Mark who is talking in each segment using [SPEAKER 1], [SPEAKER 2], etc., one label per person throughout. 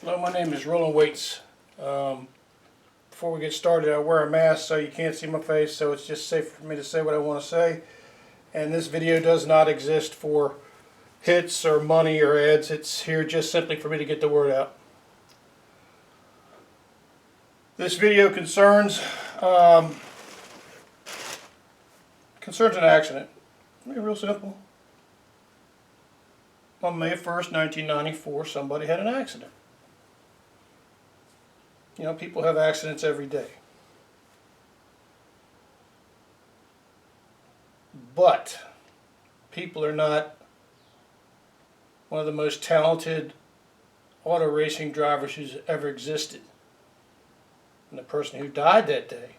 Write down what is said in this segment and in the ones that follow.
[SPEAKER 1] Hello, my name is Rolling Weights. Before we get started, I wear a mask so you can't see my face, so it's just safe for me to say what I want to say. And this video does not exist for hits or money or ads. It's here just simply for me to get the word out. This video concerns an accident. It's real simple. On May 1st, 1994, somebody had an accident. You know, people have accidents every day. But people are not one of the most talented auto racing drivers who's ever existed. And the person who died that day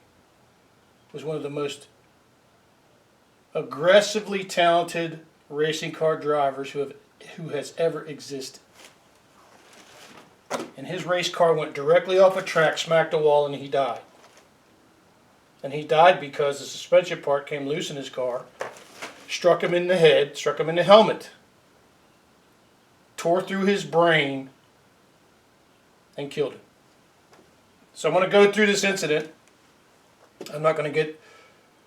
[SPEAKER 1] was one of the most aggressively talented racing car drivers who has ever existed. And his race car went directly off a track, smacked a wall, and he died. And he died because the suspension part came loose in his car, struck him in the head, struck him in the helmet, tore through his brain, and killed him. So I'm going to go through this incident. I'm not going to get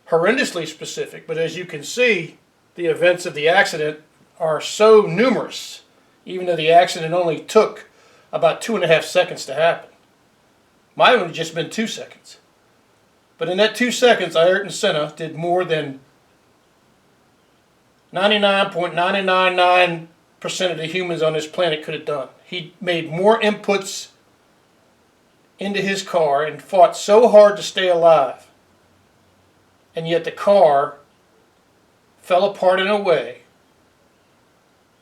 [SPEAKER 1] horrendously specific, but as you can see, the events of the accident are so numerous, even though the accident only took about 2.5 seconds to happen. Mine would have just been 2 seconds. But in that 2 seconds, Ayrton Senna did more than 99.999% of the humans on this planet could have done. He made more inputs into his car and fought so hard to stay alive. And yet the car fell apart in a way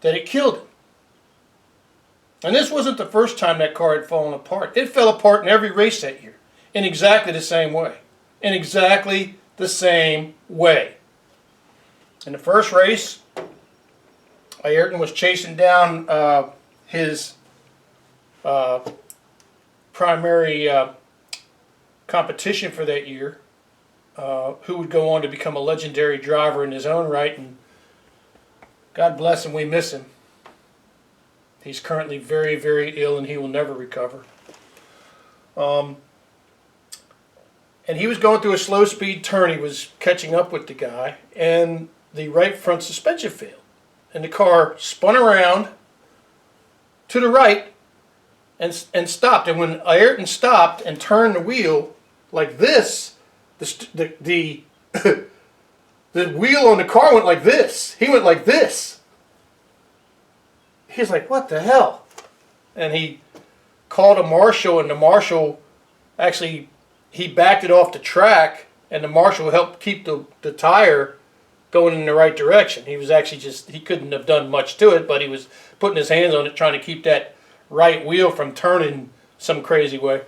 [SPEAKER 1] that it killed him. And this wasn't the first time that car had fallen apart. It fell apart in every race that year, in exactly the same way. In exactly the same way. In the first race, Ayrton was chasing down his primary competition for that year, who would go on to become a legendary driver in his own right, and God bless him, we miss him. He's currently very, very ill and he will never recover. And he was going through a slow speed turn. He was catching up with the guy and the right front suspension failed. And the car spun around to the right and stopped. And when Ayrton stopped and turned the wheel like this, the wheel on the car went like this. He went like this. He's like, what the hell? And he called a marshal, and the marshal actually, he backed it off the track, and the marshal helped keep the tire going in the right direction. He was actually he couldn't have done much to it, but he was putting his hands on it, trying to keep that right wheel from turning some crazy way.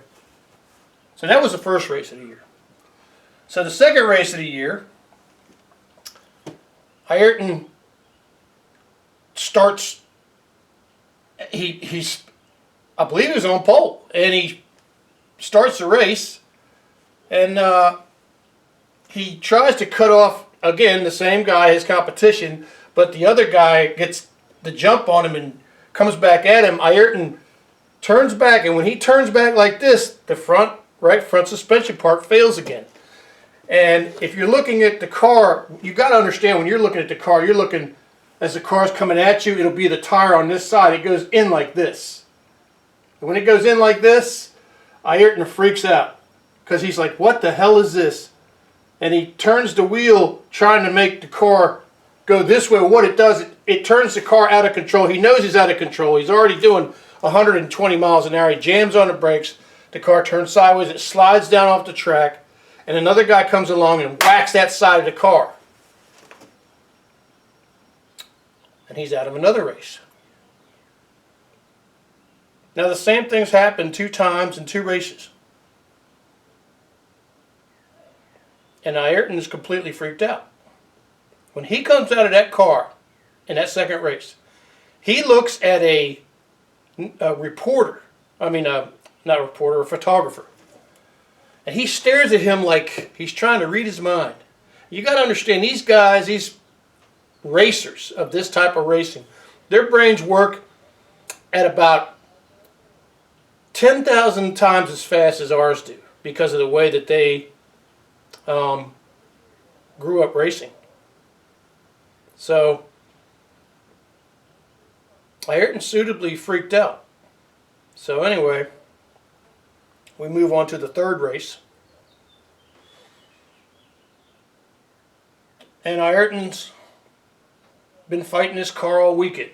[SPEAKER 1] So that was the first race of the year. So the second race of the year, Ayrton starts. He's I believe he was on pole, and he starts the race, and he tries to cut off again the same guy, his competition, but the other guy gets the jump on him and comes back at him. Ayrton turns back, and when he turns back like this, the right front suspension part fails again. And if you're looking at the car, you got to understand, when you're looking at the car, you're looking, as the car's coming at you, it'll be the tire on this side. It goes in like this. And when it goes in like this, Ayrton freaks out because he's like, what the hell is this? And he turns the wheel trying to make the car go this way. What it does, it turns the car out of control. He knows he's out of control. He's already doing 120 miles an hour. He jams on the brakes. The car turns sideways. It slides down off the track. And another guy comes along and whacks that side of the car. And he's out of another race. Now the same thing's happened 2 times in 2 races. And Ayrton is completely freaked out. When he comes out of that car in that second race, he looks at a reporter. I mean, not a reporter, a photographer. And he stares at him like he's trying to read his mind. You got to understand, these guys, these racers of this type of racing, their brains work at about 10,000 times as fast as ours do because of the way that they grew up racing. So Ayrton suitably freaked out. So anyway, we move on to the third race. And Ayrton's been fighting his car all weekend.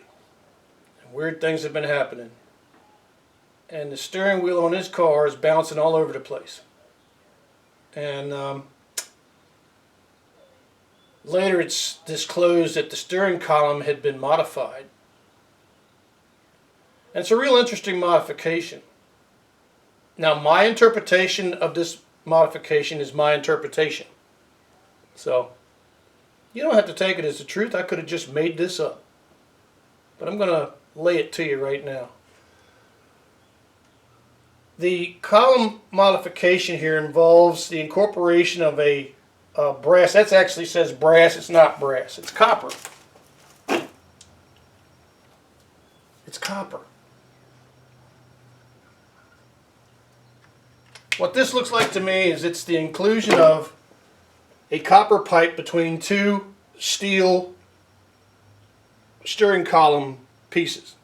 [SPEAKER 1] Weird things have been happening. And the steering wheel on his car is bouncing all over the place. And later it's disclosed that the steering column had been modified. And it's a real interesting modification. Now, my interpretation of this modification is my interpretation. So, you don't have to take it as the truth. I could have just made this up. But I'm going to lay it to you right now. The column modification here involves the incorporation of a brass. That actually says brass. It's not brass. It's copper. It's copper. What this looks like to me is it's the inclusion of a copper pipe between two steel steering column pieces.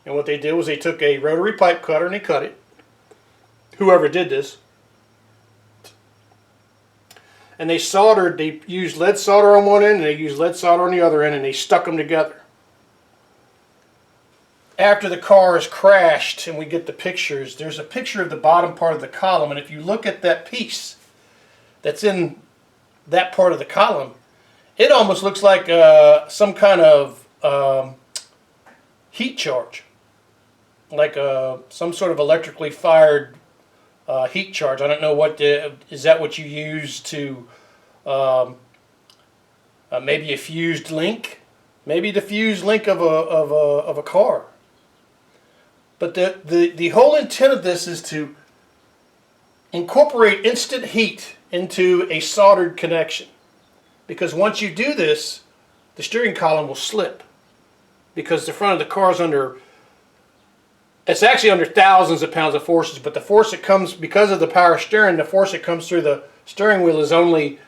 [SPEAKER 1] And what they did was they took a rotary pipe cutter and they cut it. Whoever did this. And they soldered, they used lead solder on one end and they used lead solder on the other end, and they stuck them together. After the car has crashed and we get the pictures, there's a picture of the bottom part of the column, and if you look at that piece that's in that part of the column, it almost looks like some kind of heat charge, like some sort of electrically fired heat charge. I don't know what is that what you use to maybe a fused link, maybe the fused link of a car. But the whole intent of this is to incorporate instant heat into a soldered connection. Because once you do this, the steering column will slip. Because the front of the car is under, it's actually under thousands of pounds of forces, but the force that comes, because of the power steering, the force that comes through the steering wheel is only,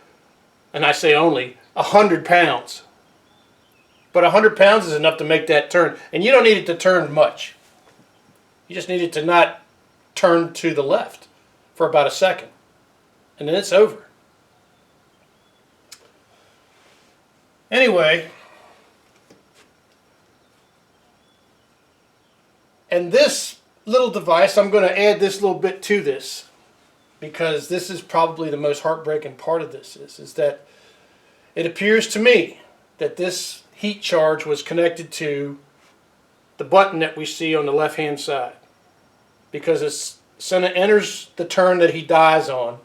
[SPEAKER 1] and I say only, 100 pounds. But 100 pounds is enough to make that turn. And you don't need it to turn much. You just need it to not turn to the left for about a second. And then it's over. Anyway, and this little device, I'm going to add this little bit to this, because this is probably the most heartbreaking part of this, is that it appears to me that this heat charge was connected to the button that we see on the left hand side. Because as Senna enters the turn that he dies on,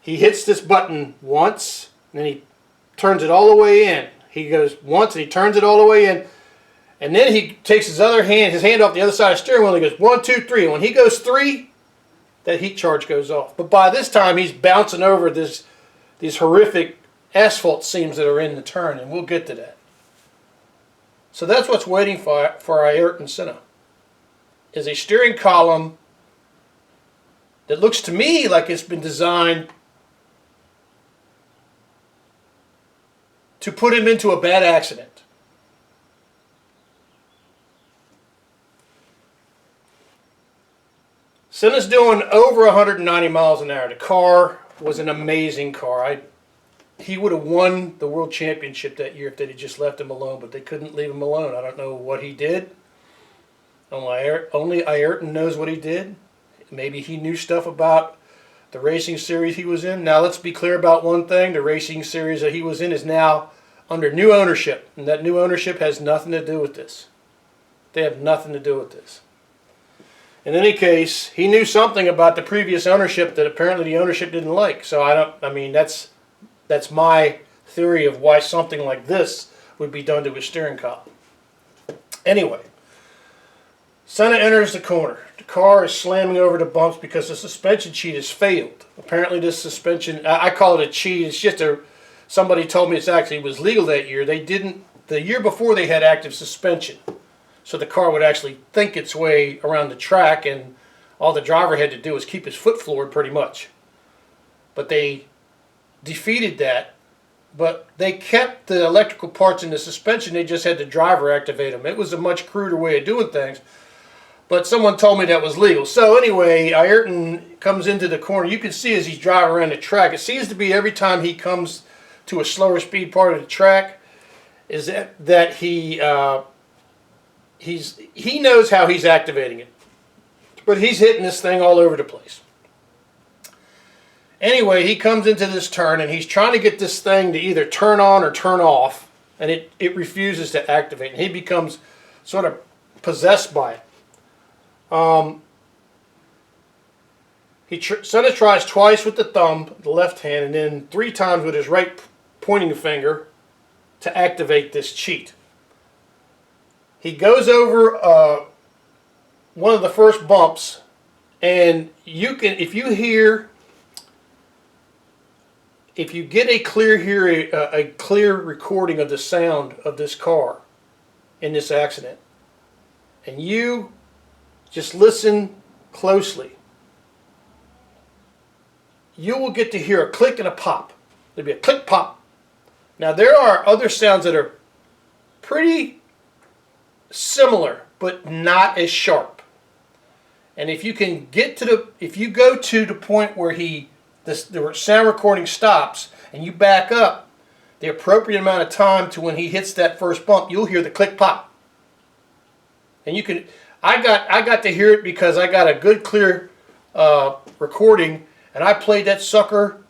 [SPEAKER 1] he hits this button once, and then he turns it all the way in. He goes once and he turns it all the way in, and then he takes his hand off the other side of the steering wheel, and he goes 1, 2, 3. And when he goes 3, that heat charge goes off. But by this time he's bouncing over these horrific asphalt seams that are in the turn, and we'll get to that. So that's what's waiting for Ayrton Senna, is a steering column that looks to me like it's been designed to put him into a bad accident. Senna's doing over 190 miles an hour. The car was an amazing car. He would have won the world championship that year if they'd just left him alone, but they couldn't leave him alone. I don't know what he did. Only Ayrton knows what he did. Maybe he knew stuff about the racing series he was in. Now let's be clear about one thing. The racing series that he was in is now under new ownership, and that new ownership has nothing to do with this. They have nothing to do with this. In any case, he knew something about the previous ownership that apparently the ownership didn't like. So that's my theory of why something like this would be done to a steering column. Anyway, Senna enters the corner. The car is slamming over the bumps because the suspension cheat has failed. Apparently this suspension, I call it a cheat, it's just somebody told me it was legal that year. The year before they had active suspension. So the car would actually think its way around the track, and all the driver had to do was keep his foot floored pretty much. But they defeated that. But they kept the electrical parts in the suspension. They just had the driver activate them. It was a much cruder way of doing things. But someone told me that was legal. So anyway, Ayrton comes into the corner. You can see as he's driving around the track, it seems to be every time he comes to a slower speed part of the track, is that he knows how he's activating it. But he's hitting this thing all over the place. Anyway, he comes into this turn and he's trying to get this thing to either turn on or turn off, and it refuses to activate, and he becomes sort of possessed by it. Senna tries twice with the thumb, the left hand, and then 3 times with his right pointing finger to activate this cheat. He goes over one of the first bumps, and you can, if you get a clear recording of the sound of this car in this accident, and you just listen closely, you will get to hear a click and a pop. There'll be a click pop. Now there are other sounds that are pretty similar but not as sharp. And if you can get to if you go to the point where the sound recording stops and you back up the appropriate amount of time to when he hits that first bump, you'll hear the click pop. And you can, I got to hear it because I got a good clear recording, and I played that sucker.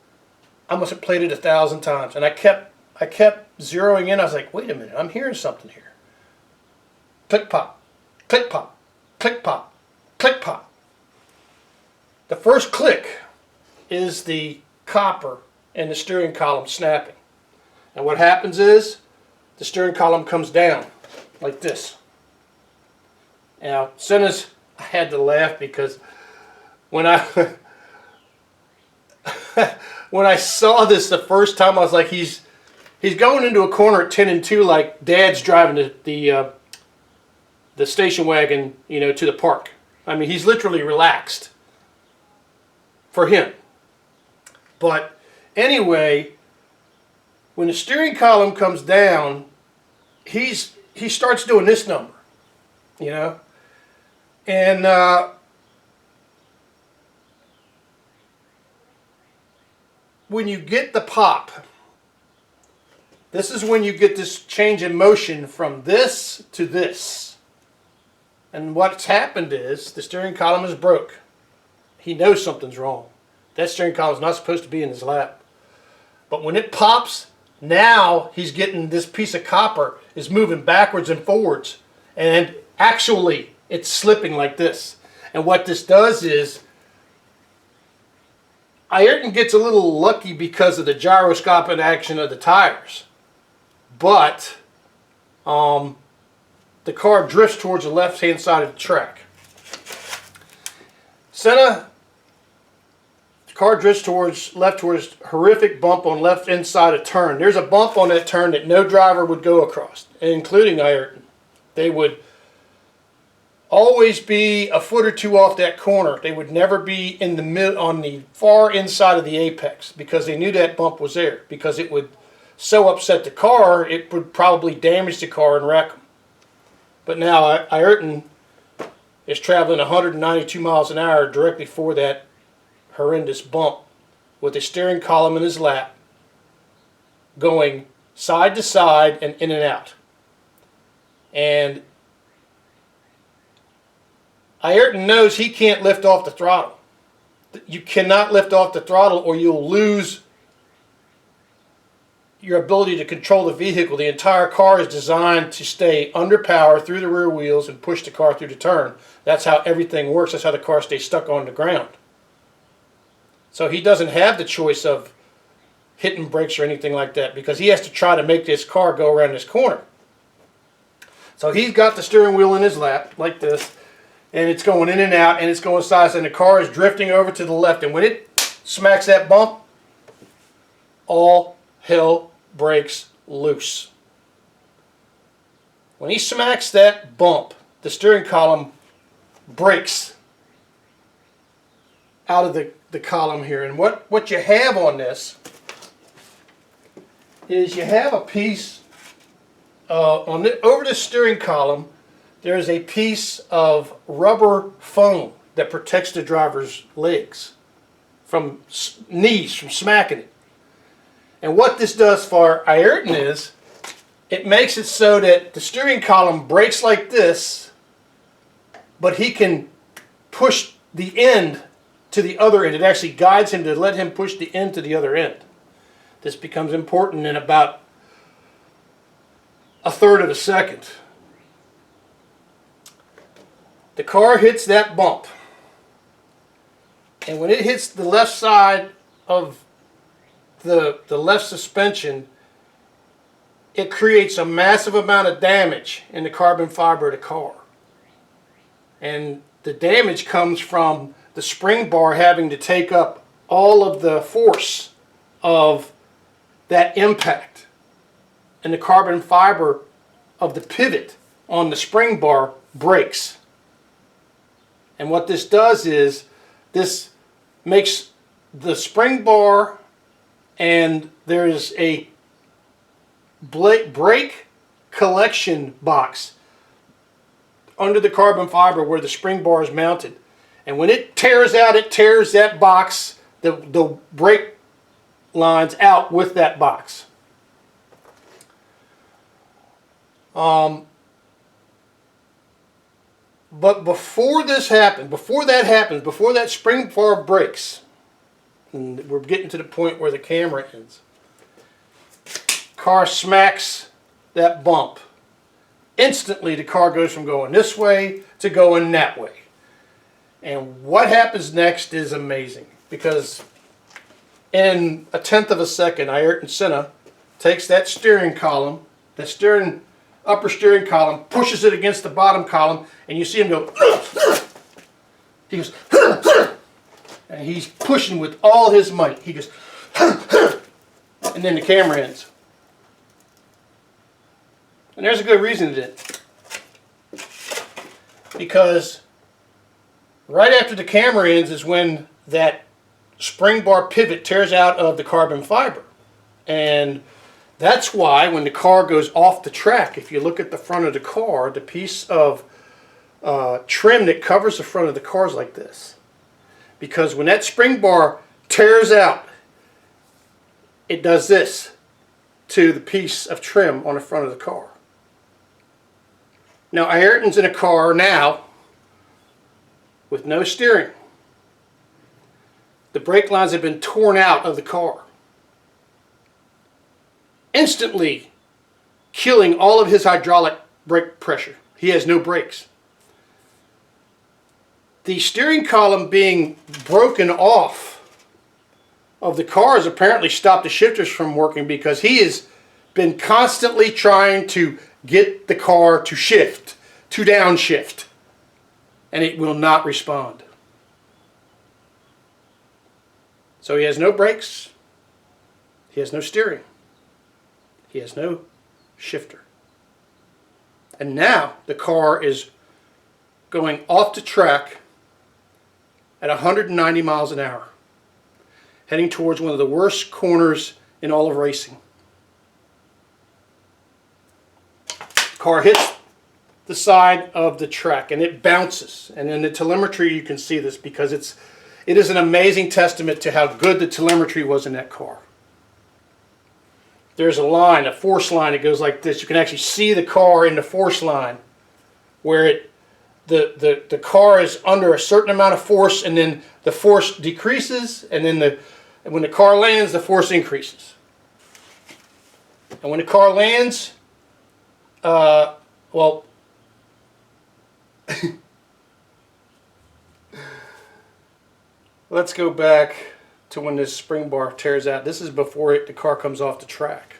[SPEAKER 1] I must have played it 1,000 times, and I kept zeroing in. I was like, wait a minute, I'm hearing something here. Click pop, click pop, click pop, click pop. The first click is the copper in the steering column snapping. And what happens is the steering column comes down like this. Now, I had to laugh because when I when I saw this the first time, I was like, he's going into a corner at 10 and 2 like Dad's driving the station wagon, to the park. I mean, he's literally relaxed for him. But anyway, when the steering column comes down, he starts doing this number, and when you get the pop, this is when you get this change in motion from this to this. And what's happened is the steering column is broke. He knows something's wrong. That steering column is not supposed to be in his lap. But when it pops, now he's getting this piece of copper is moving backwards and forwards. And actually, it's slipping like this. And what this does is, Ayrton gets a little lucky because of the gyroscopic action of the tires. But the car drifts towards the left-hand side of the track. Senna, the car drifts towards horrific bump on left inside a turn. There's a bump on that turn that no driver would go across, including Ayrton. They would always be a foot or two off that corner. They would never be in the mid on the far inside of the apex because they knew that bump was there, because it would so upset the car it would probably damage the car and wreck them. But now Ayrton is traveling 192 miles an hour directly for that horrendous bump with the steering column in his lap, going side to side and in and out. And Ayrton knows he can't lift off the throttle. You cannot lift off the throttle or you'll lose your ability to control the vehicle. The entire car is designed to stay under power through the rear wheels and push the car through the turn. That's how everything works. That's how the car stays stuck on the ground. So he doesn't have the choice of hitting brakes or anything like that because he has to try to make this car go around this corner. So he's got the steering wheel in his lap like this, and it's going in and out, and it's going sideways, and the car is drifting over to the left. And when it smacks that bump, all hell breaks loose. When he smacks that bump, the steering column breaks out of the column here. And what you have on this is you have a piece over the steering column. There's a piece of rubber foam that protects the driver's legs from knees from smacking it. And what this does for Ayrton is it makes it so that the steering column breaks like this, but he can push the end to the other end. It actually guides him to let him push the end to the other end. This becomes important in about a third of a second. The car hits that bump, and when it hits the left side of the left suspension, it creates a massive amount of damage in the carbon fiber of the car. And the damage comes from the spring bar having to take up all of the force of that impact. And the carbon fiber of the pivot on the spring bar breaks. And what this does is this makes the spring bar, and there is a brake collection box under the carbon fiber where the spring bar is mounted. And when it tears out, it tears that box, the brake lines out with that box. But before this happens, before that spring bar breaks, and we're getting to the point where the camera ends, car smacks that bump. Instantly the car goes from going this way to going that way. And what happens next is amazing, because in a tenth of a second, Ayrton Senna takes that steering column, that upper steering column, pushes it against the bottom column, and you see him go, he goes, and he's pushing with all his might. He goes, and then the camera ends. And there's a good reason it did. Because right after the camera ends is when that spring bar pivot tears out of the carbon fiber. And that's why when the car goes off the track, if you look at the front of the car, the piece of trim that covers the front of the car is like this. Because when that spring bar tears out, it does this to the piece of trim on the front of the car. Now Ayrton's in a car now with no steering. The brake lines have been torn out of the car, instantly killing all of his hydraulic brake pressure. He has no brakes. The steering column being broken off of the car has apparently stopped the shifters from working, because he has been constantly trying to get the car to shift, to downshift, and it will not respond. So he has no brakes, he has no steering, he has no shifter. And now the car is going off the track at 190 miles an hour, heading towards one of the worst corners in all of racing. The car hits the side of the track and it bounces. And in the telemetry you can see this, because it is an amazing testament to how good the telemetry was in that car. There's a line, a force line that goes like this. You can actually see the car in the force line, where the car is under a certain amount of force, and then the force decreases, and then when the car lands, the force increases. And when the car lands, well, let's go back to when this spring bar tears out. This is before the car comes off the track.